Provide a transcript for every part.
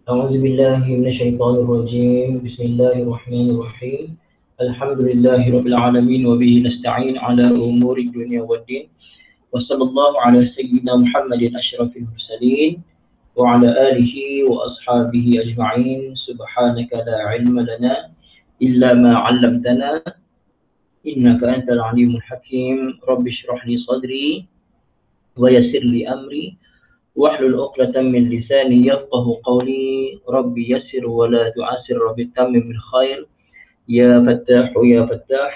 أعوذ بالله من الشيطان الرجيم. بسم الله الرحمن الرحيم. الحمد لله رب العالمين وبه نستعين على أمور الدنيا والدين. وصلى الله على سيدنا محمد أشرف المرسلين وعلى آله وأصحابه أجمعين. سبحانك لا علم لنا إلا ما علمتنا إنك أنت العليم الحكيم. رب اشرح لي صدري ويسر لي أمري واحلل عقدة من لساني يفقه قولي. ربي يسر ولا تعسر، ربي تمم بالخير. يا فتاح يا فتاح،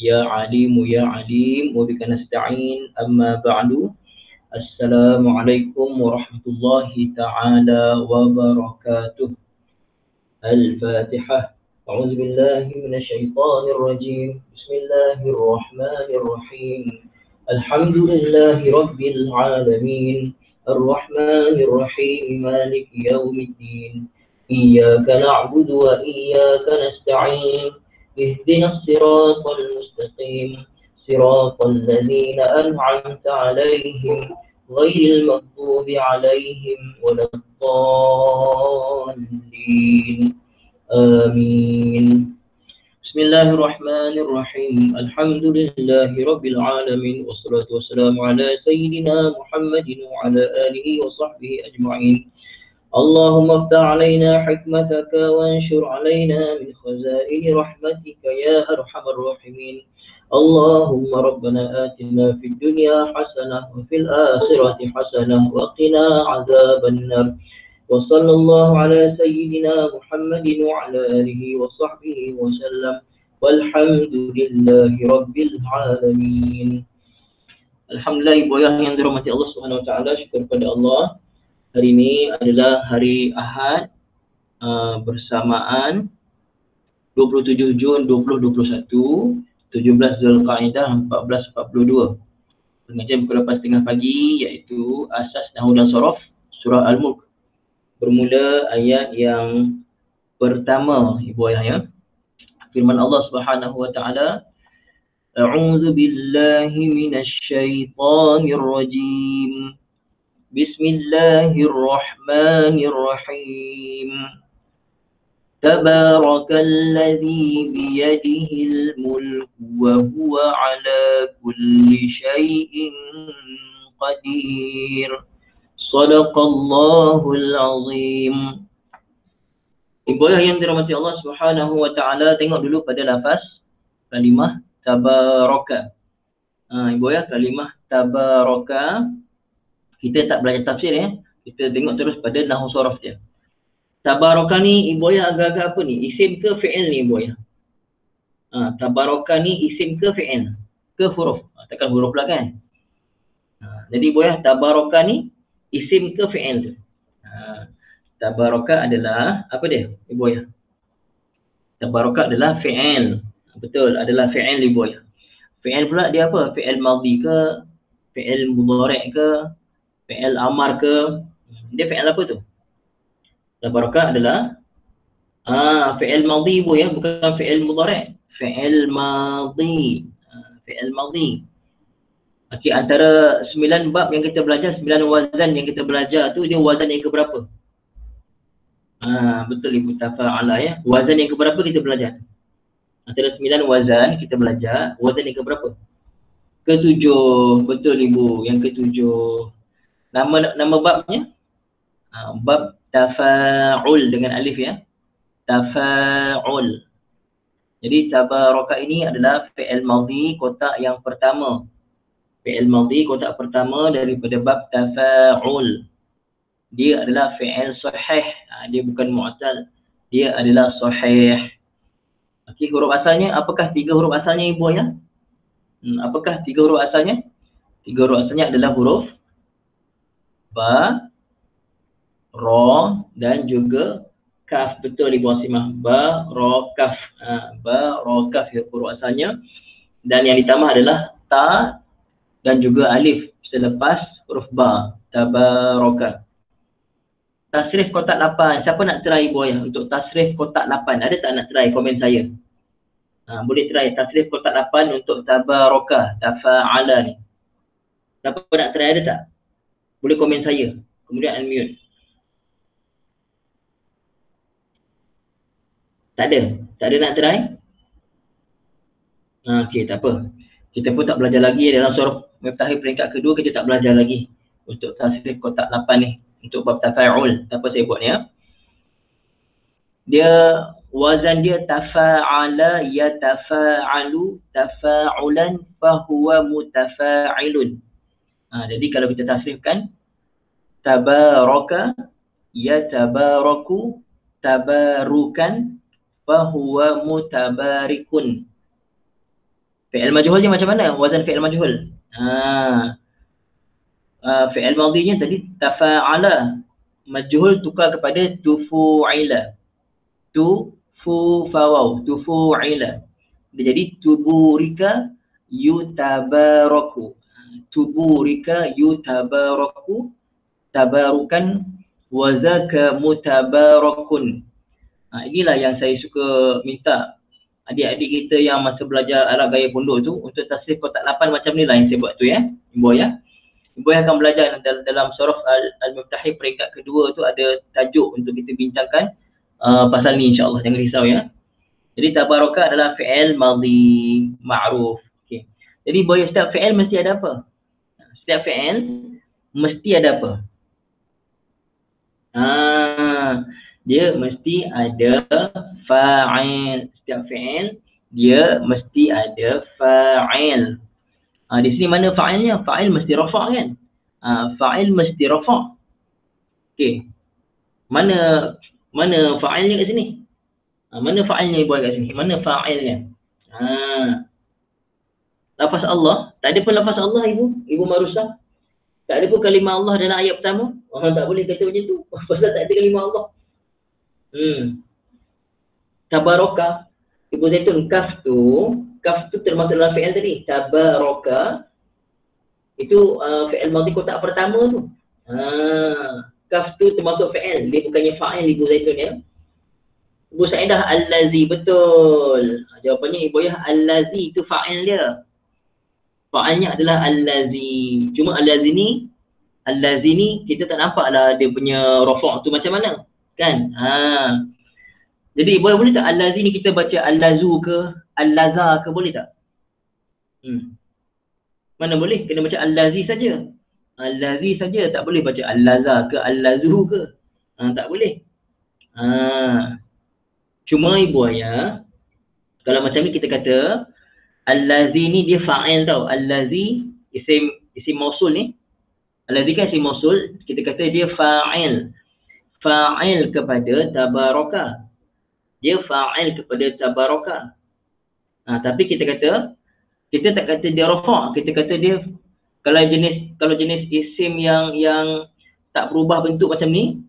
يا عليم يا عليم، وبك نستعين. أما بعد، السلام عليكم ورحمة الله تعالى وبركاته. الفاتحة. أعوذ بالله من الشيطان الرجيم. بسم الله الرحمن الرحيم. الحمد لله رب العالمين الرحمن الرحيم مالك يوم الدين. إياك نعبد وإياك نستعين. اهدنا الصراط المستقيم، صراط الذين أنعمت عليهم غير المغضوب عليهم ولا الضالين. آمين. بسم الله الرحمن الرحيم. الحمد لله رب العالمين والصلاة والسلام على سيدنا محمد وعلى آله وصحبه أجمعين. اللهم افتح علينا حكمتك وانشر علينا من خزائن رحمتك يا أرحم الراحمين. اللهم ربنا آتنا في الدنيا حسنة وفي الآخرة حسنة وقنا عذاب النار. وصلى الله على سيدنا محمد وعلى آله وصحبه وسلم. والحمد لله رب العالمين. Alhamdulillah, ibu ayah yang dirahmati Allah Subhanahu Wa Taala, syukur kepada Allah. Hari ini adalah hari Ahad bersamaan 27 Jun 2021, 17 Zulqa'dah 1442. Pengajian pukul 8.30 pagi, iaitu Asas Nahwu dan Sharaf Surah Al-Mulk. Bermula ayat yang pertama, ibu ayah ya. Firman Allah Subhanahu Wa Taala, A'udzu billahi minasy syaithanir rajim. Bismillahirrahmanirrahim. Tabarakalladzi biyadihil mulku wa huwa ala kulli syai'in qadir. Sadaqallahul azim. Ibu yang dirahmati Allah Subhanahu Wa Taala, tengok dulu pada lafaz kalimah tabaraka. Ibu ya, kalimah tabaraka. Kita tak belajar tafsir ya. Kita tengok terus pada nahwu sharaf dia. Tabaraka ni ibu ya agak-agak apa ni? Isim ke fi'il ni ibu ya? Tabaraka ni isim ke fi'il? Ke huruf? Takkan huruf lah kan? Jadi ibu ya, tabaraka ni isim ke fi'il tu? Tabaraka adalah apa dia ibu ya? Tabaraka adalah fi'il. Betul, adalah fi'il ibu ya. Fi'il pula dia apa? Fi'il madhi ke? Fi'il mudhari' ke? Fi'il amar ke? Dia fi'il apa tu? Tabaraka adalah fi'il madhi ibu ya, bukan fi'il mudhari'. Fi'il madhi. Fi'il madhi. Okey, antara 9 bab yang kita belajar, 9 wazan yang kita belajar tu, dia wazan yang keberapa? Betul ibu, tafa'ala ya. Wazan yang keberapa kita belajar? Antara 9 wazan kita belajar, wazan yang keberapa? Ke-7. Betul ibu, yang ke-7. Nama babnya? Bab tafa'ul dengan alif ya. Tafa'ul. Jadi tabaraka ini adalah fi'il madhi kotak yang pertama. Fi'il madhi kotak pertama daripada bab tafa'ul. Dia adalah fi'il sahih. Dia bukan mu'tal. Dia adalah sahih. Okey, huruf asalnya, apakah 3 huruf asalnya ibu ya? Apakah 3 huruf asalnya? 3 huruf asalnya adalah huruf ba, ra dan juga kaf. Betul ibu Asimah. Ba, ra, kaf. Ba, ra, kaf huruf asalnya. Dan yang ditambah adalah ta dan juga alif selepas huruf ba. Tabaraka. Tasrif kotak 8. Siapa nak try ibu ayah untuk tasrif kotak 8? Ada tak nak try? Komen saya. Boleh try tasrif kotak 8 untuk tabaraka, tafa'ala ni. Siapa nak try, ada tak? Boleh komen saya. Kemudian unmute. Tak ada. Tak ada nak try? Okey, tak apa. Kita pun tak belajar lagi dalam surah Miftahil peringkat kedua, kita tak belajar lagi untuk tasrif kotak 8 ni, untuk bab tafa'ul. Apa saya buat ni ya? Dia wazan dia tafa'ala yatafa'alu tafa'ulan fahuwa mutafa'ilun. Jadi kalau kita tasrifkan tabaraka yatabaraku tabarukan fahuwa mutabarikun. Fi'il majhul dia macam mana? Wazan fi'il majhul. Fi'il madhinya tadi tafa'ala. Majhul tukar kepada tufu'ila. Tufu'ila. Dia jadi tuburika yutabaraku. Tuburika yutabaraku tabarukan wazaka mutabarakun. Inilah yang saya suka minta adik-adik kita yang masa belajar Arab Gaya Pondok tu untuk tasrif kotak 8 macam ni lah yang saya buat tu ya. Ibu ya. Ibu yang akan belajar dalam surah Al-Miftahil peringkat kedua tu ada tajuk untuk kita bincangkan pasal ni insya-Allah, jangan risau ya. Jadi tabaraka adalah fi'il madhi ma'ruf. Okey. Jadi boy, setiap fi'il mesti ada apa? Setiap fi'il mesti ada apa? Dia mesti ada fa'il. Setiap fi'il dia mesti ada fa'il. Di sini mana fa'ilnya? Fa'il mesti rafa' kan? Fa'il mesti rafa'. Okey. Mana fa'ilnya kat sini? Mana fa'ilnya ibu kat sini? Mana fa'ilnya? Lafaz Allah. Tak ada pun lafaz Allah Ibu Marusah. Tak ada pun kalimah Allah dalam ayat pertama. Orang tak boleh kata macam tu. Pasal tak ada kalimah Allah. Tabaraka. Ibu Zaitun, kaf tu termasuk dalam fi'il tadi. Tabaraka. Itu fi'il madhi kotak pertama tu. Kaf tu termasuk fi'il. Dia bukannya fa'il Ibu Zaitun ya. Ibu Sa'idah Al-Lazi. Betul. Jawapannya Ibu Yah Al-Lazi itu fa'il dia. Fa'ilnya adalah Al-Lazi. Cuma Al-Lazi ni kita tak nampak lah dia punya rafa' tu macam mana. Kan? Jadi boleh tak Al-Lazi ni kita baca Al-Lazu ke Al-Laza ke, boleh tak? Mana boleh? Kena baca Al-Lazi saja. Al-Lazi saja, tak boleh baca Al-Laza ke Al-Lazu ke. Tak boleh. Cuma ibu ayah, kalau macam ni kita kata Al-Lazi ni dia fa'il tau. Al-Lazi isim mausul ni. Al-Lazi kan isim mausul, kita kata dia fa'il. Fa'il kepada tabaraka. Dia fa'il kepada tabaraka. Tapi kita tak kata dia rafa', kita kata dia kalau jenis isim yang tak berubah bentuk macam ni.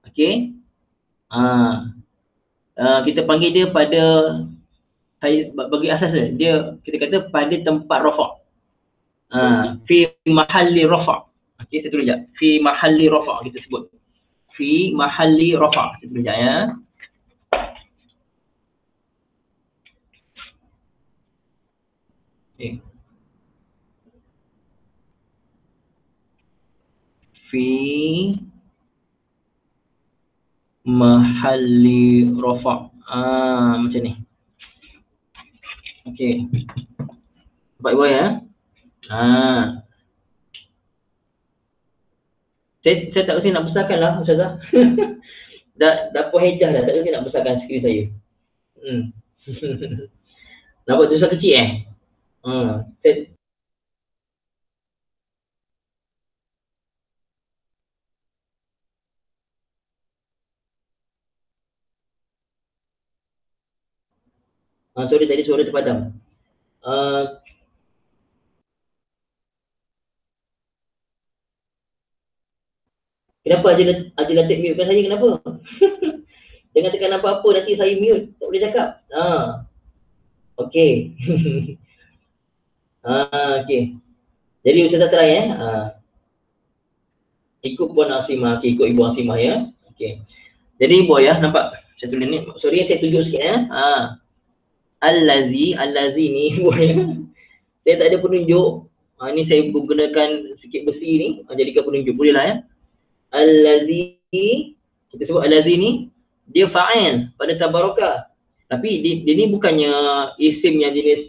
Okey. Kita panggil dia pada bagi asas dia kita kata pada tempat rafa'. Fi mahalli rafa'. Okey, saya tulis jap. Fi mahalli rafa' kita sebut. Fi mahalli rafa'. Kita tulis jap ya. Okey. Fi mahalli rafa'. Macam ni. Okey. Baik boy ya. Saya tak rasa nak besarkan lah Ustazah. dah puas hejah dah, tak rasa nak besarkan skrin saya. Nampak tulisan kecil sorry tadi suara terpadam. Kenapa Haji Latif mute-kan saya, kenapa? Jangan tekan apa-apa, nanti saya mute. Tak boleh cakap. Okey. Okey. Jadi Ustazah try ikut Puan Asimah, ikut Ibu Asimah ya. Okey. Jadi Ibu ya, nampak? Saya tulis ni. Sorry saya tunjuk sikit ya. Al-Lazi ni Ibu ya. Saya tak ada penunjuk. Ni saya menggunakan sikit besi ni. Jadikan penunjuk. Boleh lah ya. Al-Lazi, kita sebut Al-Lazi ni dia fa'il pada tabaraka. Tapi dia ni bukannya isim yang jenis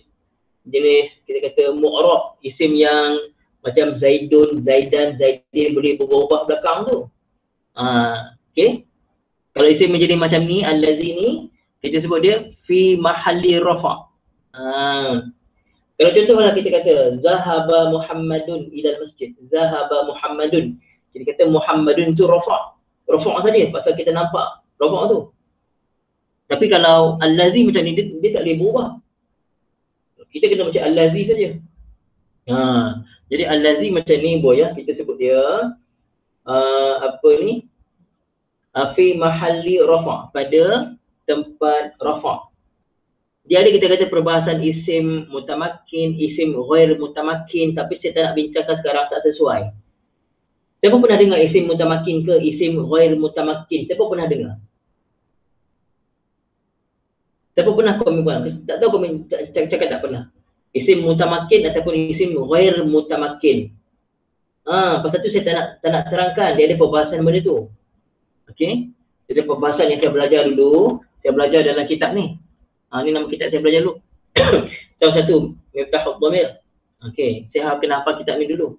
kita kata mu'rab, isim yang macam Zaidun, Zaidan, Zaidin boleh berubah belakang tu. Okay. Kalau isim menjadi macam ni, allazi ni, kita sebut dia fi mahalli rafa'. Kalau contohlah kita kata zahaba Muhammadun ilal masjid. Zahaba Muhammadun. Kita kata Muhammadun tu rafa'. Rafa' saja pasal kita nampak rafa' tu. Tapi kalau allazi macam ni, dia tak boleh berubah. Kita kena macam allazi saja. Jadi allazi macam ni boy ya, kita sebut dia apa ni? Fi mahalli rafa', pada tempat rafa'. Dia ada kita kata perbahasan isim mutamakin, isim ghair mutamakin, tapi saya tak nak bincangkan sekarang, tak sesuai. Siapa pernah dengar isim mutamakin ke isim ghair mutamakin? Siapa pernah dengar? Siapa pernah komen? Tak tahu komen, cakap tak pernah. Isim mutamakin ataupun isim ghair mutamakin. Pasal tu saya tak nak terangkan, dia ada perbahasan benda tu. Okey. Jadi perbahasan yang saya belajar dulu, saya belajar dalam kitab ni. Ni nama kitab saya belajar dulu. Salah satu Miftahul Dhamir. Okey, saya kena hafal kitab ni dulu.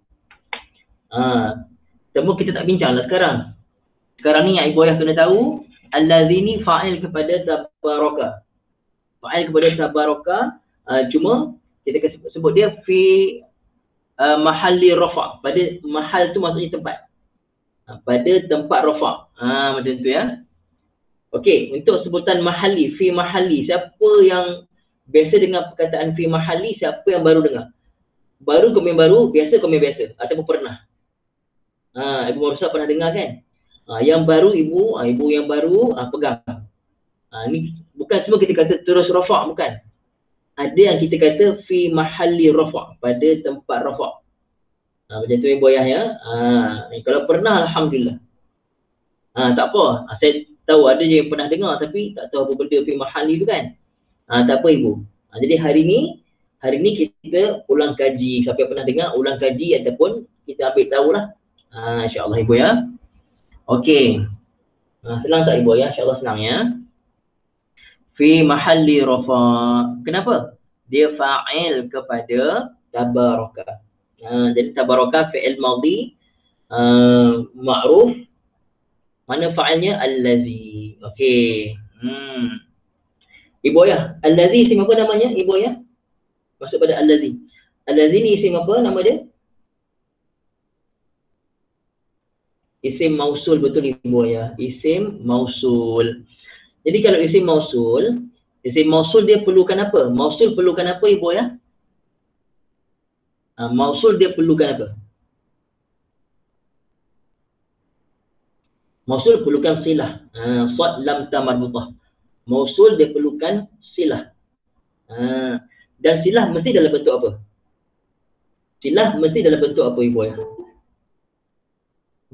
Semua kita tak bincanglah sekarang. Sekarang ni yang ibu ayah kena tahu, allazi ni fa'il kepada tabaraka. Fa'il kepada tabaraka, cuma kita sebut dia fi mahalli rafa'. Pada mahal tu maksudnya tempat. Pada tempat rafa'. Macam tu ya. Okey, untuk sebutan mahalli, fi mahalli, siapa yang biasa dengar perkataan fi mahalli, siapa yang baru dengar? Baru komen baru, biasa komen biasa ataupun pernah. Ibu Marusa pernah dengar kan? Yang baru ibu yang baru pegang. Ni bukan semua kita kata terus rafa', bukan. Ada yang kita kata fi mahalli rafa', pada tempat rafa'. Macam tu ibu ayah ya. Kalau pernah, alhamdulillah. Tak apa. Saya tahu ada je yang pernah dengar tapi tak tahu apa benda fi mahalli tu kan. Tak apa ibu. Jadi hari ni kita ulang kaji. Siapa yang pernah dengar, ulang kaji ataupun kita ambil tahulah. InsyaAllah ibu ya. Okey. Senang tak ibu ya? InsyaAllah senang ya. Fi mahalli rafa'. Kenapa? Dia fa'il kepada tabaraka. Jadi tabaraka fi'il madhi ma'ruf. Mana fa'ilnya? Allazi. Okey. Ibu ya, allazi isim apa namanya ibu ya? Masuk pada allazi. Allazi ni isim apa nama dia? Isim mausul, betul ibu ya. Isim mausul. Jadi kalau isim mausul dia perlukan apa? Mausul perlukan apa ibu ya? Mausul dia perlukan apa? Mausul perlukan silah. Sad lam ta marbutah. Mausul dia perlukan silah. Dan silah mesti dalam bentuk apa? Silah mesti dalam bentuk apa ibu ya?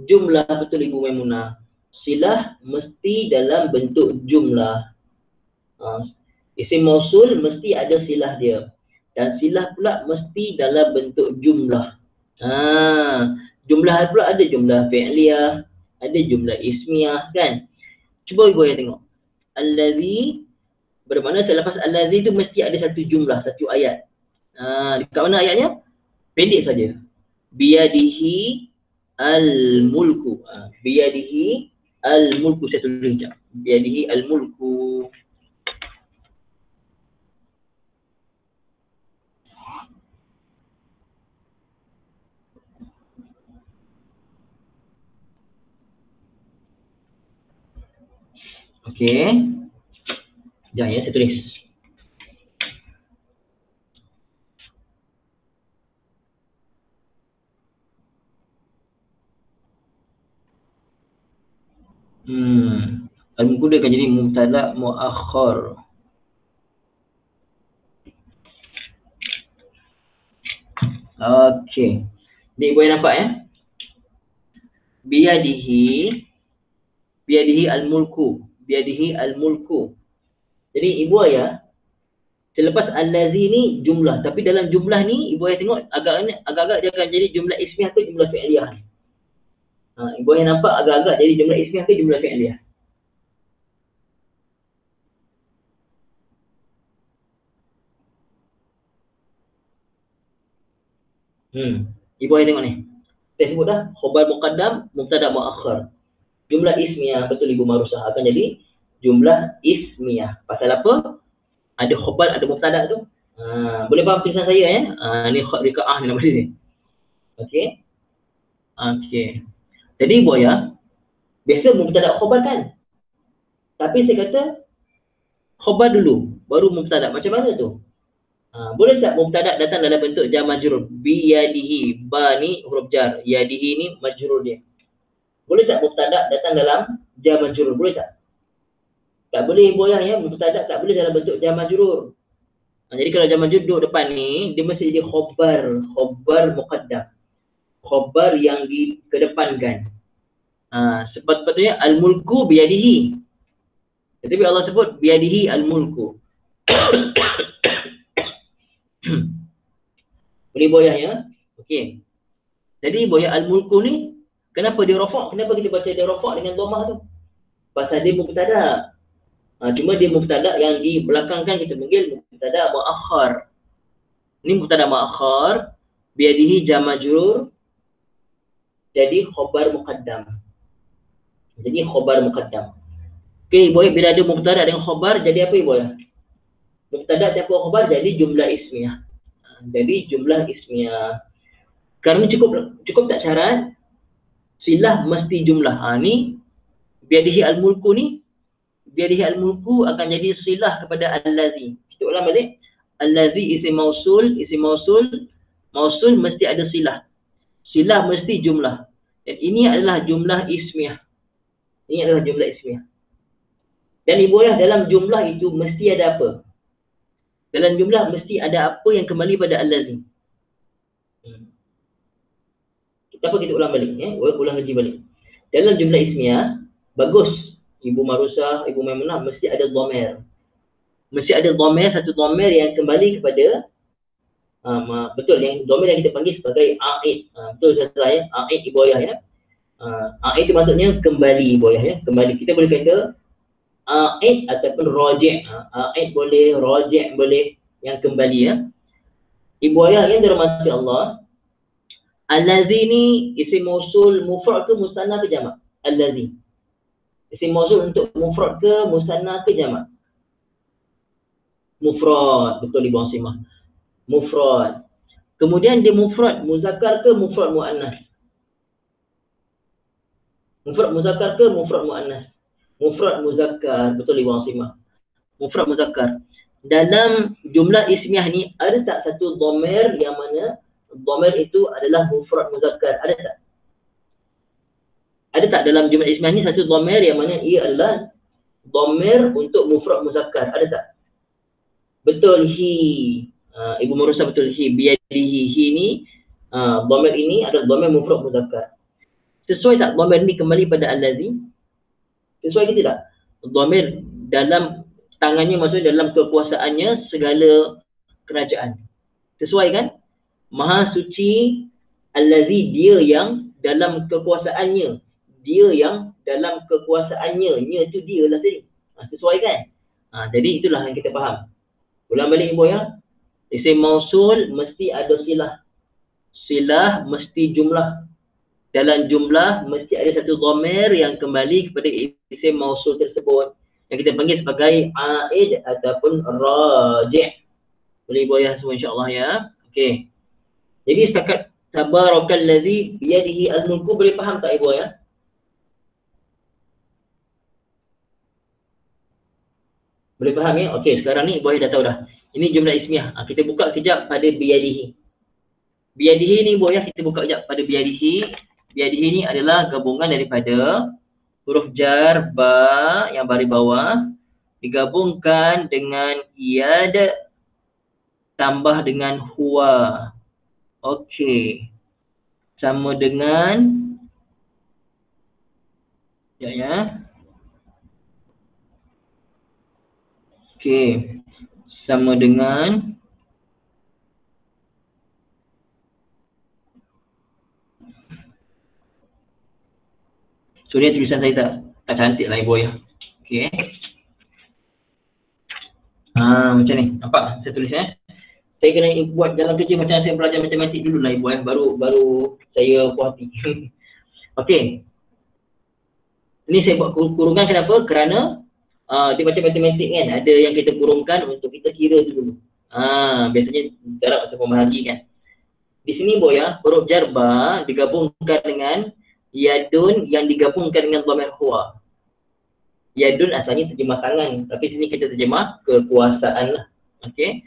Jumlah, betul ibu Maimunah. Silah mesti dalam bentuk jumlah. Isim mausul mesti ada silah dia. Dan silah pula mesti dalam bentuk jumlah. Jumlah pula ada jumlah fi'liyah, ada jumlah ismiyah kan. Cuba ibu yang tengok. Allazi, bermakna selepas allazi tu mesti ada satu jumlah, satu ayat. Dekat mana ayatnya? Pendek saja. Biyadihi al-mulku. Biyadihi al-mulku, saya tulis sekejap. Biyadihi al-mulku. Okey. Sekejap ya, saya tulis. Al-mulku dia akan jadi mubtada muakhar. Okey. Ni boleh nampak ya? Biyadihi al-mulku. Biyadihi al-mulku. Jadi ibu ayah, selepas allazi ni jumlah, tapi dalam jumlah ni ibu ayah tengok agak-agak dia akan jadi jumlah ismiyah ke jumlah fi'liyah. Ibu ayah nampak agak-agak jadi jumlah ismiyah ke jumlah fi'liyah. Ibu ayah tengok ni. Saya sebut dah, khabar muqaddam, mubtada muakhar. Jumlah ismiyah, betul Ibu Marusah, akan jadi jumlah ismiyah. Pasal apa? Ada khabar, ada mubtada tu. Boleh faham tulisan saya ya? Ni rikaah ni nama dia. Okey. Okey. Jadi Ibu ayah, biasa mubtada khabar kan? Tapi saya kata khabar dulu, baru mubtada. Macam mana tu? Boleh tak mubtada datang dalam bentuk jar majrur? Bi yadihi, ba ni huruf jar, yadihi ni majrur dia. Boleh tak mubtada datang dalam jar majrur? Boleh tak? Tak boleh Ibu ayah ya, mubtada tak boleh dalam bentuk jar majrur. Jadi kalau jar majrur duduk depan ni, dia mesti jadi khabar muqaddam. Khabar yang dikedepankan. Sepatutnya al-mulku biyadihi. Tetapi Allah sebut biyadihi al-mulku. Boleh boyah ya? Okey. Jadi boyah al-mulku ni, kenapa dia rafa'? Kenapa kita baca dia rafa' dengan dhammah tu? Pasal dia mubtada. Cuma dia mubtada yang di belakangkan kita panggil mubtada muakhar. Ni mubtada muakhar, biyadihi jar majrur, jadi khabar muqaddam. Jadi khabar muqaddam. Okey, boy, bila ada mubtada dengan khabar jadi apa Ibu ya? Mubtada campur khabar jadi jumlah ismiyah. Jadi jumlah ismiyah. Kerana cukup tak syarat silah mesti jumlah. Ni biadihi al-mulku ni, biadihi al-mulku akan jadi silah kepada al-lazi. Kita ulang balik. Al-lazi isim mausul mesti ada silah. Silah mesti jumlah. Dan ini adalah jumlah ismiyah. Ini adalah jumlah ismiyah. Dan Ibu ayah dalam jumlah itu mesti ada apa? Dalam jumlah mesti ada apa yang kembali pada al-lazi. Kita ulang balik ya, ulang lagi balik. Dalam jumlah ismiyah bagus Ibu Marusah, Ibu Maimunah mesti ada dhamir. Mesti ada dhamir, satu dhamir yang kembali kepada betul yang dhamir yang kita panggil sebagai a'id. Betul saya, a'id Ibu ayah ya. A'id itu maksudnya kembali Ibu ayah ya, kembali. Kita boleh kata a'id ataupun raji'. A'id boleh, raji' boleh, yang kembali ya. Ibu ayah yang dirahmati Allah, al-lazi ni isim mausul mufrad ke musanna ke jamak? Al-lazi. Isim mausul untuk mufrad ke musanna ke jamak? Mufrad, betul Ibu Asimah. Mufrad. Kemudian dia mufrad muzakkar ke mufrad muannas? Mufrad muzakkar ke mufrad muannas? Mufrad muzakkar, betul Ibu Asimah. Mufrad muzakkar. Dalam jumlah ismiyah ni ada tak satu dhamir yang mana dhamir itu adalah mufrad muzakkar? Ada tak? Ada tak dalam jumlah ismiyah ni satu dhamir yang mana ia adalah dhamir untuk mufrad muzakkar? Ada tak? Betul hi. Ibu Marusah betul hi. Biyadihi hi ni dhamir ini adalah dhamir mufrad muzakkar. Sesuai tak dhamir ni kembali pada al-lazi? Sesuai ke tidak? Dhamir dalam tangannya, maksudnya dalam kekuasaannya segala kerajaan. Sesuai kan? Maha suci al-lazi, dia yang dalam kekuasaannya. Dia yang dalam kekuasaannya. Nya tu dia lah tadi. Sesuai kan? Jadi itulah yang kita faham. Ulang balik Ibu ya. Isim mausul mesti ada silah. Silah mesti jumlah. Dalam jumlah mesti ada satu dhamir yang kembali kepada isim mausul tersebut, yang kita panggil sebagai a'id ataupun raji'. Boleh Ibu ayah semua insya-Allah ya. Okey. Jadi setakat tabarakallazi biyadihi al-mulku boleh faham tak Ibu ayah? Boleh faham ya? Okey, sekarang ni Ibu ayah dah tahu dah. Ini jumlah ismiyah. Kita buka kejap pada biyadihi. Biyadihi ni Ibu ayah kita buka kejap pada biyadihi. Biyadihi ni adalah gabungan daripada huruf jar ba yang baris bawah digabungkan dengan yad tambah dengan huwa. Okey. Sama dengan ya. Okey. Sama dengan so ni tulisan saya tak cantik lah Ibu ayah. Okey. Macam ni. Nampak saya tulis Saya kena buat dalam kerja macam saya belajar matematik dulu lah ibu baru saya puas hati. Okey. Ini saya buat kurungan kenapa? Kerana dia macam matematik kan, ada yang kita kurungkan untuk kita kira tu dulu. Biasanya darab atau pemahagi kan. Di sini boya, huruf jarba digabungkan dengan yadun yang digabungkan dengan dhamir huwa. Yadun asalnya terjemah tangan, tapi sini kita terjemah kekuasaan lah. Okey.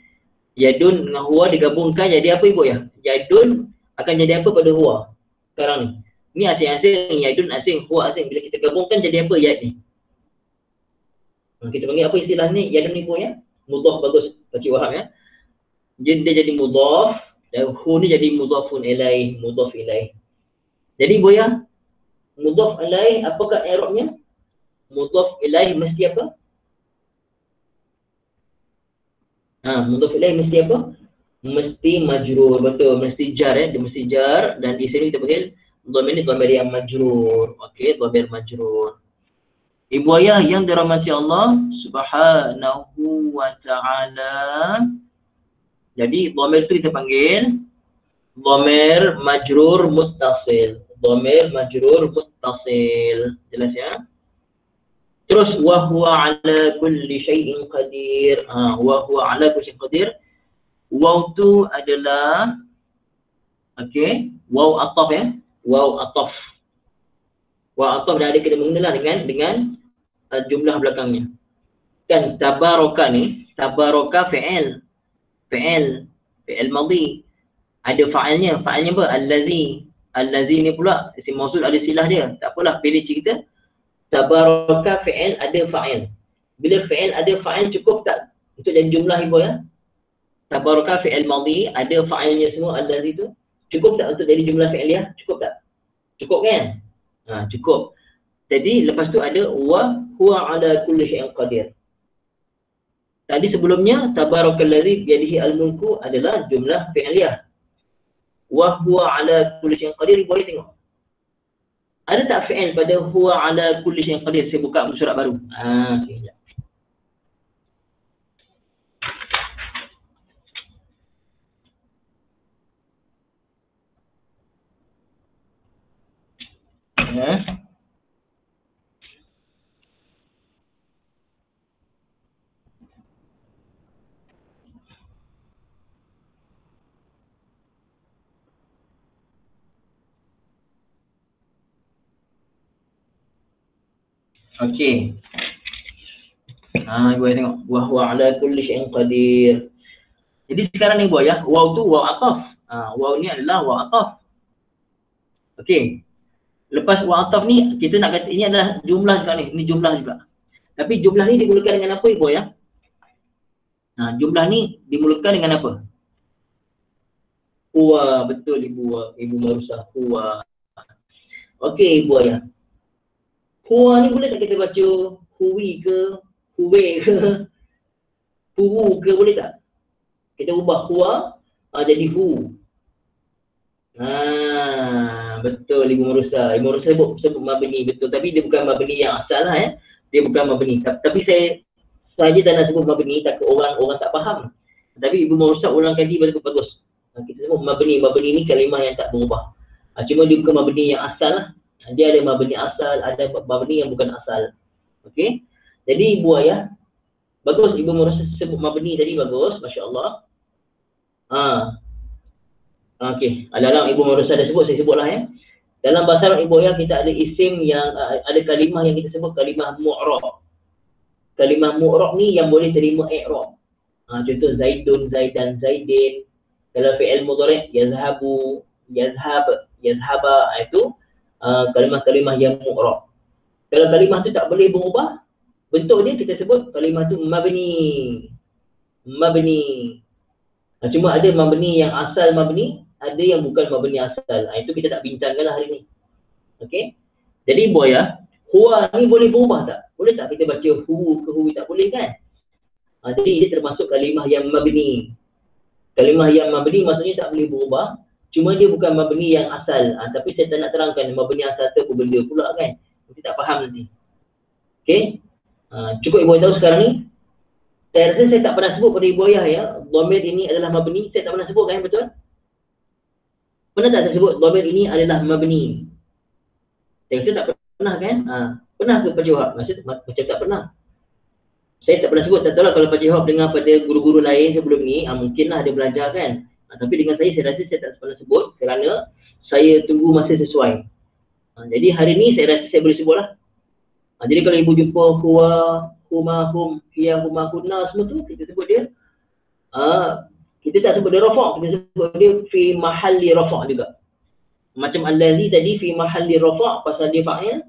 Yadun dengan huwa digabungkan jadi apa ibu ya? Yadun akan jadi apa pada huwa sekarang ni? Ni asing-asing, yadun asing, huwa asing. Bila kita gabungkan jadi apa yad ni? Kita panggil apa istilah ni? Yadun ni ibu ya? Mudhaf, bagus Pakcik Wahab ya. Dia jadi mudhaf dan hu ni jadi mudhafun ilaih, mudhaf ilaih. Jadi ibu ya, mudhaf ilaih apakah i'rabnya? Mudhaf ilaih mesti apa? Mudhaf ilaih mesti apa? Mesti majrur, betul, mesti jar ya, dia mesti jar dan di sini kita panggil dhamir ni dhamir yang majrur. Okey, dhamir majrur. Ibu ayah yang dirahmati Allah Subhanahu wa taala. Jadi dhamir tu kita panggil dhamir majrur muttasil. Dhamir majrur muttasil. Jelas ya? Terus wa huwa ala kulli syai'in qadir. Wa huwa ala kulli syai'in qadir. Waw tu adalah waw ataf ya. Waw ataf. Waw ataf dah ada kena mengenalah dengan jumlah belakangnya. Kan tabaraka ni, tabaraka fi'il madhi. Ada fa'ilnya apa? Allazi. Allazi ni pula isim mausul ada silah dia. Tak apalah, pilih cerita. Tabaraka fi'il ada fa'il. Bila fi'il ada fa'il cukup tak untuk jadi jumlah ibu ya? Tabaraka fi'il madhi ada fa'ilnya semua allazi tu. Cukup tak untuk jadi jumlah fi'liyah? Cukup tak? Cukup kan? Cukup. Jadi lepas tu ada wa huwa ala kulli syai'in qadir. Tadi sebelumnya tabarakallazi biyadihi al-mulku adalah jumlah fi'liyah. Wa huwa ala kulli syai'in qadir, boleh tengok. Ada tak fi'il pada huwa ala kulli syai'in qadir? Saya buka surat baru. Okey. Okey. Ibu tengok wa huwa ala kulli syai'in qadir. Jadi sekarang ni ibu ya, waw tu waw ataf. Waw ni adalah waw ataf. Okey. Lepas waw ataf ni kita nak kata ini adalah jumlah juga ni, ini jumlah juga. Tapi jumlah ni dimulakan dengan apa ibu ya? Jumlah ni dimulakan dengan apa? Huwa, betul ibu Marusa, huwa. Okey ibu ya. Huwa ni boleh tak kita baca huwi ke, huwe ke, huwu ke, boleh tak? Kita ubah huwa jadi hu. Betul ibu Marusa. Ibu Marusa sebut mabni, betul. Tapi dia bukan mabni yang asal lah ya. Dia bukan mabni. Tapi saya saja tak nak sebut mabni, takut orang tak faham. Tapi ibu Marusa ulang kaji bagus. Kita sebut mabni. Mabni ni kalimah yang tak berubah. Cuma dia bukan mabni yang asal lah. Dia ada mabni asal, ada mabni yang bukan asal. Okey. Jadi ibu ayah, bagus ibu Marusa sebut mabni tadi, bagus, masya-Allah. Okey, dalam ibu Marusa dah sebut, saya sebutlah ya. Dalam bahasa Arab ibu ayah kita ada isim yang ada kalimah yang kita sebut kalimah mu'rab. Kalimah mu'rab ni yang boleh terima i'rab. Contoh Zaidun, Zaidan, Zaidin. Kalau fi'il mudhari' yazhabu, yazhab, yazhaba, itu kalimah-kalimah yang mu'rab. Kalau kalimah tu tak boleh berubah bentuk dia, kita sebut kalimah tu mabni. Mabni. Cuma ada mabni yang asal mabni, ada yang bukan mabni asal. Itu kita tak bincangkanlah hari ni. Okey. Jadi boy ya, huwa ni boleh berubah tak? Boleh tak kita baca hu ke hu? Tak boleh kan? Jadi dia termasuk kalimah yang mabni. Kalimah yang mabni maksudnya tak boleh berubah. Cuma dia bukan mabni yang asal. Tapi saya tak nak terangkan mabni asal tu apa benda pula kan. Kita tak faham nanti. Okey. Cukup ibu tahu sekarang ni. Saya rasa saya tak pernah sebut pada Ibu Ayah ya, dhamir ini adalah mabni. Saya tak pernah sebut kan, betul? Pernah tak saya sebut dhamir ini adalah mabni? Saya rasa tak pernah kan? Pernah ke Pak Johab? Macam tak pernah. Saya tak pernah sebut. Tak tahu lah kalau Pak Johab dengar pada guru-guru lain sebelum ni, mungkinlah dia belajar kan. Tapi dengan saya rasa saya tak pernah sebut kerana saya tunggu masa sesuai. Jadi hari ni saya rasa saya boleh sebut lah. Jadi kalau ibu jumpa huwa, huma, hum, hiya, huma, kunna semua tu, kita sebut dia. Kita tak sebut dia rafa', kita sebut dia fi mahalli rafa' juga. Macam allazi tadi fi mahalli rafa' pasal dia fa'il.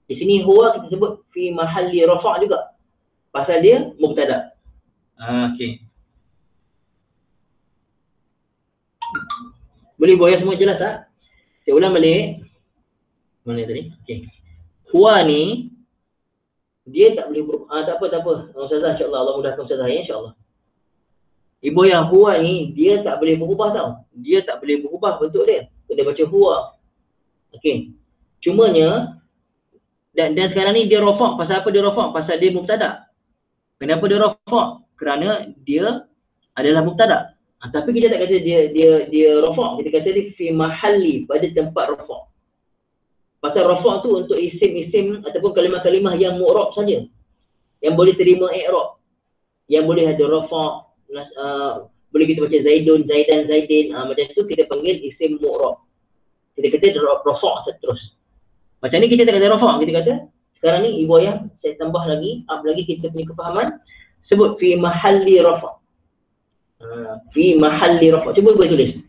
Di sini huwa kita sebut fi mahalli rafa' juga pasal dia mubtada. Okey. Boleh buat semua jelas tak? Saya ulang balik. Mana tadi? Okey. Huwa ni dia tak boleh berubah. Tak apa. Ustazah insya-Allah, Allah mudahkan ustazah ya insya-Allah. Ibu yang huwa ni dia tak boleh berubah tau. Dia tak boleh berubah bentuk dia. Kena baca huwa. Okey. Cumanya dan sekarang ni dia rafa'. Pasal apa dia rafa'? Pasal dia mubtada. Kenapa dia rafa'? Kerana dia adalah mubtada. Tapi kita tak kata dia rafa'. Kita kata dia fi mahalli, pada tempat rafa'. Pasal rafa' tu untuk isim-isim ataupun kalimah-kalimah yang mu'rab saja. Yang boleh terima i'rab. Yang boleh ada rafa', boleh kita baca zaidun, zaidan, zaidin. Macam tu kita panggil isim mu'rab. Kita kata rafa' terus. Macam ni kita tak kata rafa', kita kata sekarang ni ibu ayah saya tambah lagi, up lagi kita punya kefahaman, sebut fi mahalli rafa'. Fi mahalli rafa'. Cuba ibu tulis.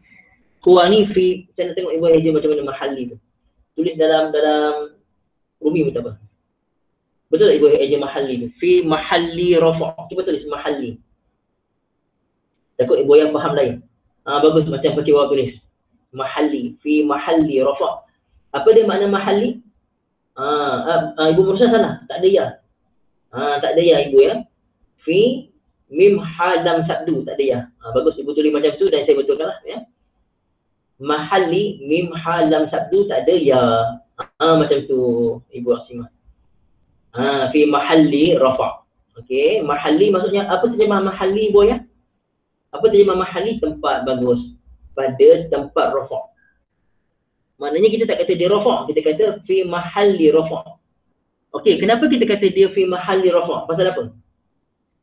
Huwa ni fi, saya nak tengok ibu ayah je macam mana mahalli tu. Tulis dalam Rumi pun tak apa. Betul tak ibu ayah mahalli tu? Fi mahalli rafa'. Cuba tulis mahalli. Takut ibu ayah faham lain. Bagus macam Pak Cik tulis. Mahalli, fi mahalli rafa'. Apa dia makna mahalli? Ibu Mursa sana, tak ada ya. Tak ada ya ibu ya. Fi mim ha lam sabdu, tak ada ya. Bagus ibu tulis macam tu dan saya betulkanlah ya. Mahalli mim ha lam sabdu, tak ada ya. Macam tu ibu Asimah. Fi mahalli rafa'. Okey, mahalli maksudnya apa terjemah mahalli ibu ya? Apa terjemah mahalli? Tempat. Bagus. Pada tempat rafa'. Maknanya kita tak kata dia rafa', kita kata fi mahalli rafa'. Okey, kenapa kita kata dia fi mahalli rafa'? Pasal apa?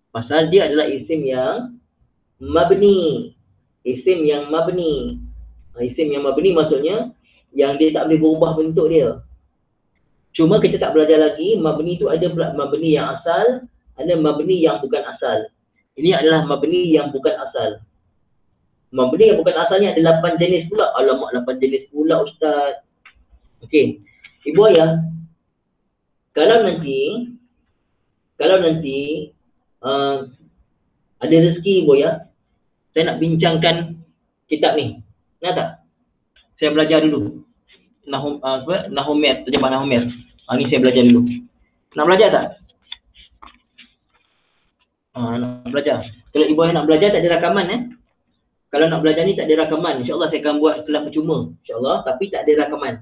Pasal dia adalah isim yang mabni. Isim yang mabni. Isim yang mabni maksudnya yang dia tak boleh berubah bentuk dia. Cuma kita tak belajar lagi, mabni tu ada mabni yang asal, ada mabni yang bukan asal. Ini adalah mabni yang bukan asal. Mabni yang bukan asalnya ada 8 jenis pula. Alamak, 8 jenis pula ustaz. Okey. Ibu ayah, kalau nanti ada rezeki ibu ayah, saya nak bincangkan kitab ni. Nak tak? Saya belajar dulu. Nahumir, terjemah Nahumir. Ni saya belajar dulu. Nak belajar tak? Nak belajar. Kalau ibu ayah nak belajar tak ada rakaman Kalau nak belajar ni tak ada rakaman. InsyaAllah saya akan buat kelas percuma. InsyaAllah. Tapi tak ada rakaman.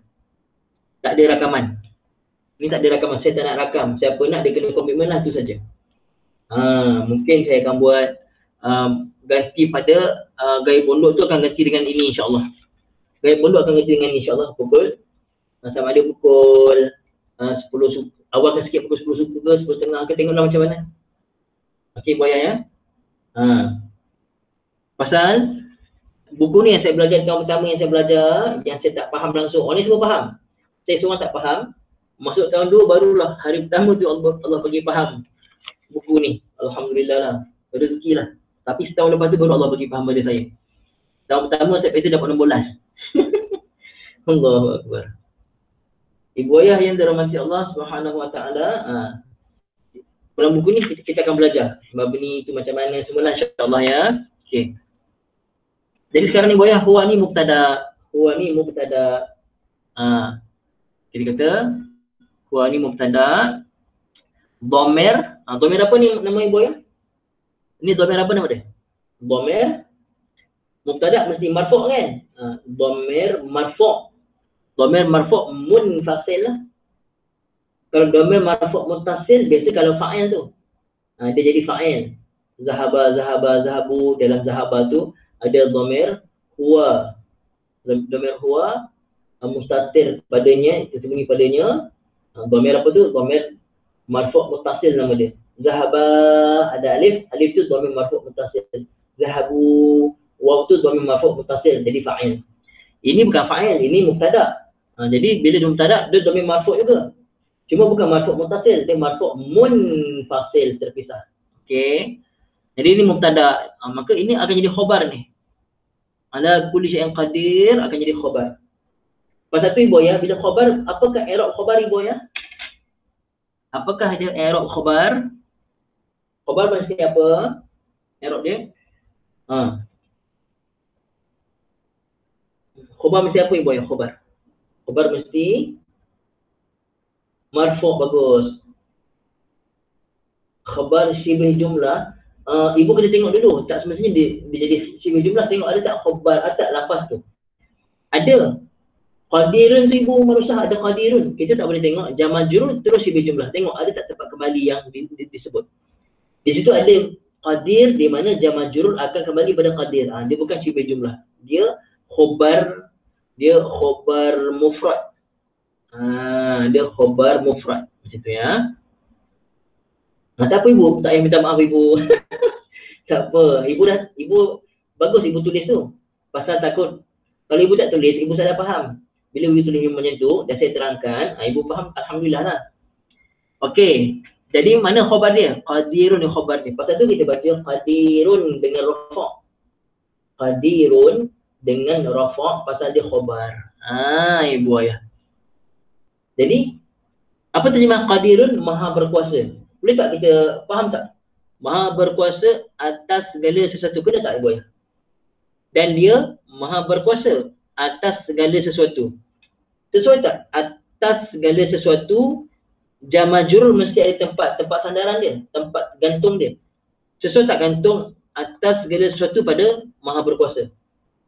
Tak ada rakaman. Ni tak ada rakaman. Saya tak nak rakam. Siapa nak dia kena komitmen lah tu saja. Mungkin saya akan buat ganti pada gaya pondok tu akan ganti dengan ini insyaAllah. Gaya pondok akan ganti dengan ini insyaAllah. Pukul sama ada pukul 10 awalkan sikit pukul 10 suku ke 10 tengah ke, tengoklah macam mana. Okey Bu Ayah ya. Pasal buku ni yang saya belajar, tahun pertama yang saya belajar, yang saya tak faham langsung. Orang ni semua faham. Saya seorang tak faham. Masuk tahun 2 barulah hari pertama tu Allah bagi faham buku ni. Alhamdulillah lah. Rezeki lah. Tapi setahun lepas tu baru Allah bagi faham pada saya. Tahun pertama saya kata dapat nombor last. Allahu Akbar. Ibu ayah yang dirahmati Allah Subhanahu Wa Taala, dalam buku ni kita akan belajar mabni itu macam mana semula insya-Allah ya. Okey. Jadi sekarang ni boyah huwa ni mubtada. Huwa ni mubtada. Jadi kata huwa ni mubtada. Dhamir. Dhamir apa ni nama ibu ya? Ini dhamir apa nama dia? Dhamir mubtada mesti marfu' kan? Dhamir marfu'. Dhamir marfu' munfasil lah. Kalau dhamir marfu' muttasil biasa kalau fa'il tu. Dia jadi fa'il. Zahaba, zahaba, zahabu. Dalam zahaba tu ada dhamir huwa. Dhamir huwa mustatir padanya, tersembunyi padanya. Dhamir apa tu? Dhamir marfu' muttasil nama dia. Zahaba ada alif, alif tu dhamir marfu' muttasil. Zahabu, waw tu dhamir marfu' muttasil, jadi fa'il. Ini bukan fa'il, ini mubtada. Jadi bila dia mubtada, dia dhamir marfu' juga. Cuma bukan marfu' muttasil, dia marfu' munfasil, terpisah. Okey. Jadi ini mubtada. Maka ini akan jadi khabar ni. Ala kulli syai'in qadir akan jadi khabar. Pasal tu ibu ya, bila khabar, apakah i'rab khabar ibu ya? Apakah dia i'rab khabar? Khabar mesti apa? I'rab dia? Khabar mesti apa ibu ya? Khabar. Khabar mesti marfu', bagus. Khabar syibih jumlah, ibu kena tengok dulu, tak semestinya dia jadi syibih jumlah. Tengok ada tak khabar, ada tak lafaz tu. Ada. Qadirun tu ibu marusah, ada qadirun. Kita tak boleh tengok jamal jurur terus syibih jumlah. Tengok ada tak tempat kembali yang disebut. Di situ ada qadir di mana jamal jurur akan kembali pada qadir. Dia bukan syibih jumlah. Dia khabar mufrad. Dia khabar mufrad. Macam tu ya. Tak apa ibu, tak payah minta maaf ibu. Tak apa. Ibu bagus ibu tulis tu. Pasal takut kalau ibu tak tulis, ibu salah faham. Bila ibu tulis macam tu, dah saya terangkan, ibu faham, alhamdulillah lah. Okey. Jadi mana khabar dia? Qadirun ni khabar dia. Pasal tu kita baca qadirun dengan rafa'. Qadirun dengan rafa' pasal dia khabar. Ibu ayah. Jadi apa terjemah qadirun? Maha berkuasa. Boleh tak kita faham tak? Maha berkuasa atas segala sesuatu. Kena tak ibu ayah? Dan dia maha berkuasa atas segala sesuatu. Sesuai tak? Atas segala sesuatu, jar majrur mesti ada tempat sandaran dia, tempat gantung dia. Sesuai tak gantung atas segala sesuatu pada maha berkuasa?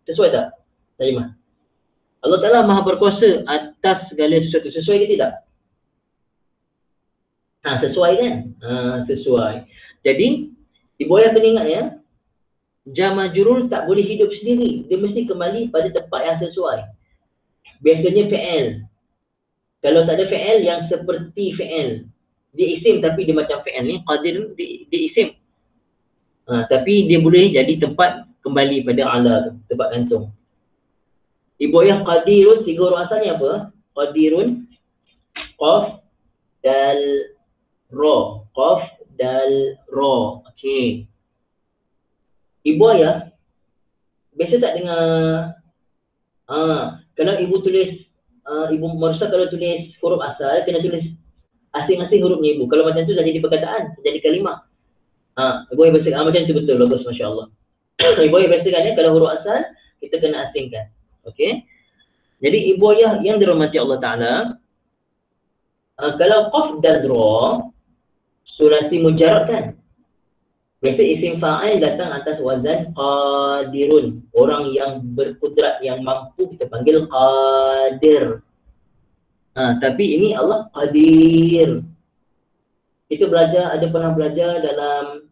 Sesuai tak? Terima. Allah Ta'ala maha berkuasa atas segala sesuatu. Sesuai ke tidak? Sesuai kan? Sesuai. Jadi, ibu ayah kena ingat ya, jar majrur tak boleh hidup sendiri. Dia mesti kembali pada tempat yang sesuai. Biasanya fi'il. Kalau tak ada fi'il yang seperti fi'il, dia isim tapi dia macam fi'il ni, qadir dia isim. Tapi dia boleh jadi tempat kembali pada ala tu, tempat gantung. Ibu ayah qadirun, tiga huruf asalnya apa? Qadirun, qaf, dal, ra. Qaf, dal, ra. Okey. Ibu ayah, biasa tak dengar, kalau ibu tulis, ibu marusa kalau tulis huruf asal, kena tulis asing-asing hurufnya ibu. Kalau macam tu dah jadi perkataan, jadi kalimah. Ibu ayah biasakan, macam tu betul, bagus, Masya Allah. Ibu ayah biasakan ya, kalau huruf asal, kita kena asingkan. Okey. Jadi ibu ayah yang dirahmati Allah Ta'ala, kalau qaf dan ra, sulasi mujarrad kan? Biasa isim fa'il datang atas wazan qadirun. Orang yang berkudrat, yang mampu, kita panggil qadir. Tapi ini Allah qadir. Kita belajar, ada pernah belajar dalam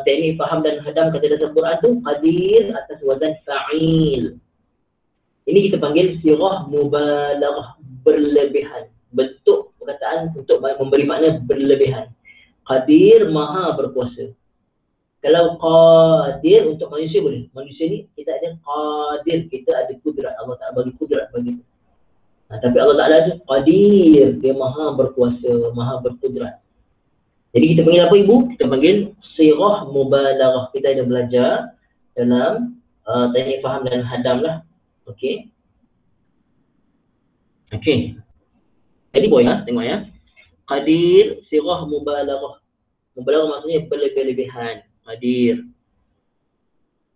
teknik faham dan hadam kata dasar Quran tu, qadir atas wazan fa'il. Ini kita panggil sirah mubalaghah, berlebihan. Bentuk perkataan untuk memberi makna berlebihan. Qadir, maha berkuasa. Kalau qadir untuk manusia boleh. Manusia ni kita ada qadir, kita ada kudrat. Allah Ta'ala bagi kudrat bagi kita. Tapi Allah Ta'ala tu qadir, dia maha berkuasa, maha berkudrat. Jadi kita panggil apa ibu? Kita panggil sirah mubalaghah. Kita ada belajar dalam teknik faham dan hadam lah. Okey. Okey. Jadi boy ya, tengok ya. Qadir, sirah mubalaghah. Mubalaghah maksudnya berlebih-lebihan. Qadir.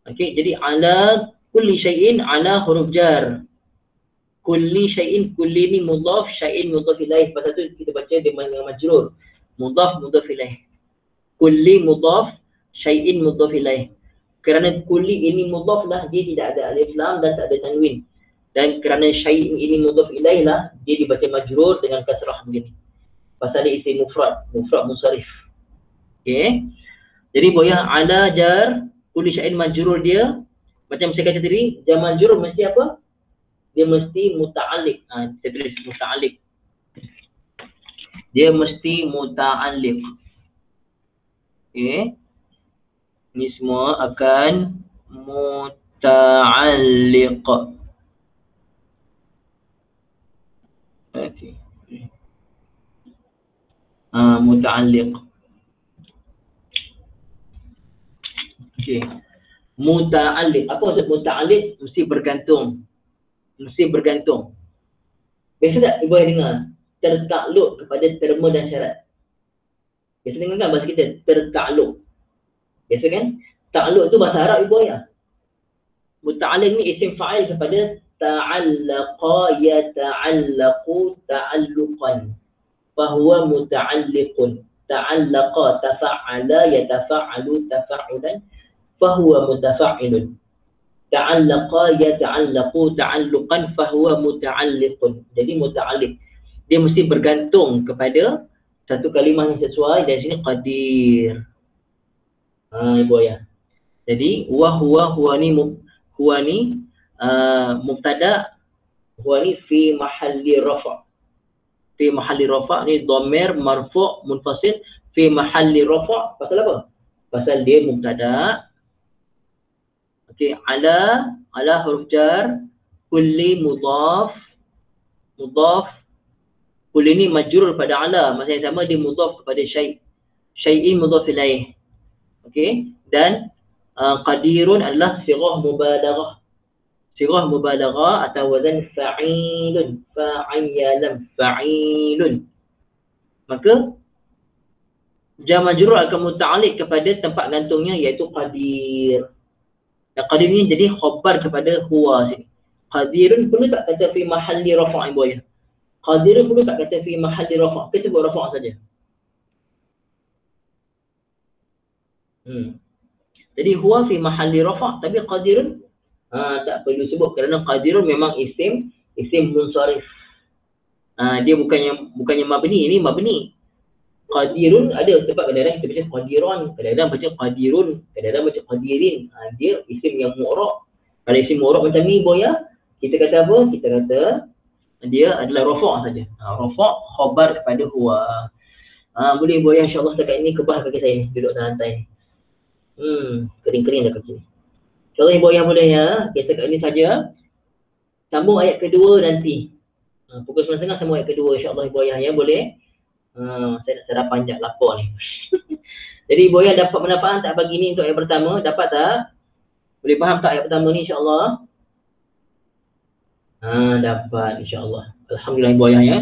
Okey, jadi ala kulli syai'in, ala huruf jar. Kulli syai'in, kulli ni mudhaf, syai'in mudhaf ilaih. Pasal tu kita baca dengan majrur. Mudhaf ilaih. Kulli mudhaf, syai'in mudhaf ilaih. Kerana kulli ini mudhaf lah, dia tidak ada alif lam dan tak ada tanwin. Dan kerana syai'in ini mudhaf ilaih lah, dia dibaca majrur dengan kasrah begini. Pasal dia isim mufrad, mufrad musarif. Okey. Jadi buaya ala jar kulli syai'in majrur dia macam saya kata tadi, jar majrur mesti apa? Dia mesti muta'alliq. Saya tulis muta'alliq. Dia mesti muta'alliq. Okey. Ini semua akan muta'alliq. Okey. Muta'alliq. Okey. Muta'alliq. Apa maksud muta'alliq? Mesti bergantung. Mesti bergantung. Biasa tak ibu yang dengar? Tertakluk kepada terma dan syarat. Biasa dengar kan bahasa kita? Tertakluk. Biasa kan? Takluk tu bahasa Arab ibu ayah. Muta'alliq ni isim fa'il kepada ta'allaqa yata'allaqu ta'alluqan. Fahuwa muta'alliqun. Ta'allaqa tafa'ala yatafa'alu tafa'ulan. Fahuwa mutafa'ilun. Ta'allaqa yata'allaqu ta'alluqan fahuwa muta'alliqun. Jadi muta'alliq. Dia mesti bergantung kepada satu kalimah yang sesuai dan sini qadir. Ibu ayah. Jadi huwa ni mubtada, huwa ni fi mahalli rafa'. Fi mahalli rafa' ni dhamir marfu' munfasil fi mahalli rafa'. Pasal apa? Pasal dia mubtada. Okey, ala huruf jar, kulli mudhaf. Kulli ni majrur pada ala, masa yang sama dia mudhaf kepada syai'in mudhaf ilaih. Okey, dan qadirun adalah sighah mubalaghah. Sighah mubalaghah atau wazan fa'ilun, fa'ayyalam, fa'ilun. Maka jar majrur akan muta'alliq kepada tempat gantungnya iaitu qadir. Dan qadir ni jadi khabar kepada huwa sini. Qadirun perlu tak kata fi mahalli rafa' ibu ayah? Qadirun perlu tak kata fi mahalli rafa'? Kita buat rafa' saja. Jadi huwa fi mahalli rafa' tapi qadirun tak perlu sebut kerana qadirun memang isim munsharif. Dia bukannya mabni, ini mabni. Qadirun ada tempat kadang-kadang kita baca qadirun, kadang-kadang baca qadirun, kadang-kadang baca qadirin. Dia isim yang mu'rab. Kalau isim mu'rab macam ni boya, kita kata apa? Kita kata dia adalah rafa' saja. Rafa' khabar kepada huwa. Boleh boya, insya-Allah setakat ini kebah kaki saya ni, duduk atas lantai ni. Kering-kering dah kaki ni. Insya-Allah ibu yang boleh ya. Okay, setakat ini saja. Sambung ayat kedua nanti. Pukul 9.30 sambung ayat kedua, insya-Allah ibu ayah ya, boleh. Saya nak sarapan jap, lapar ni. Jadi ibu ayah dapat manfaat tak pagi ni untuk ayat pertama? Dapat tak? Boleh faham tak ayat pertama ni insya-Allah? Dapat insya-Allah. Alhamdulillah ibu ayah ya.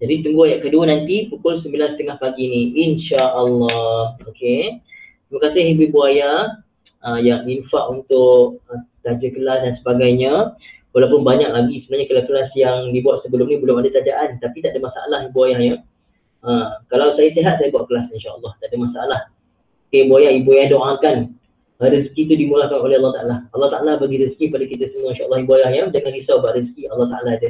Jadi tunggu ayat kedua nanti pukul 9.30 pagi ni insya-Allah. Okey. Terima kasih ibu ayah yang infak untuk taja kelas dan sebagainya. Walaupun banyak lagi sebenarnya kelas-kelas yang dibuat sebelum ni belum ada tajaan, tapi tak ada masalah ibu ayah ya. Kalau saya sihat, saya buat kelas insya-Allah, tak ada masalah. Okay, ibu ayah doakan rezeki itu dimulakan oleh Allah Ta'ala. Allah Ta'ala bagi rezeki pada kita semua insya-Allah ibu ayah ya. Jangan risau buat rezeki, Allah Ta'ala ada.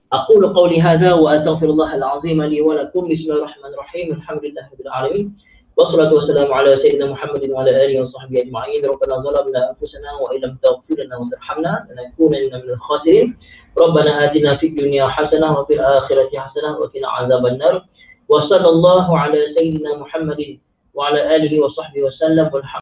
Aqulu qawli hadha wa astaghfirullahal azim li wa lakum. Bismillahirrahmanirrahim. Alhamdulillahirabbil alamin. Wassalatu wassalamu ala sayyidina Muhammadin wa ala alihi wa sahbihi ajma'in. Rabbana zalamna anfusana wa illam taghfir lana wa tarhamna lanakunanna minal khasirin. Rabbana atina fid dunya hasanah wa fil akhirati hasanah wa qina adzabannar. Wa sallallahu ala sayyidina Muhammadin wa ala alihi wa sahbihi wasallam.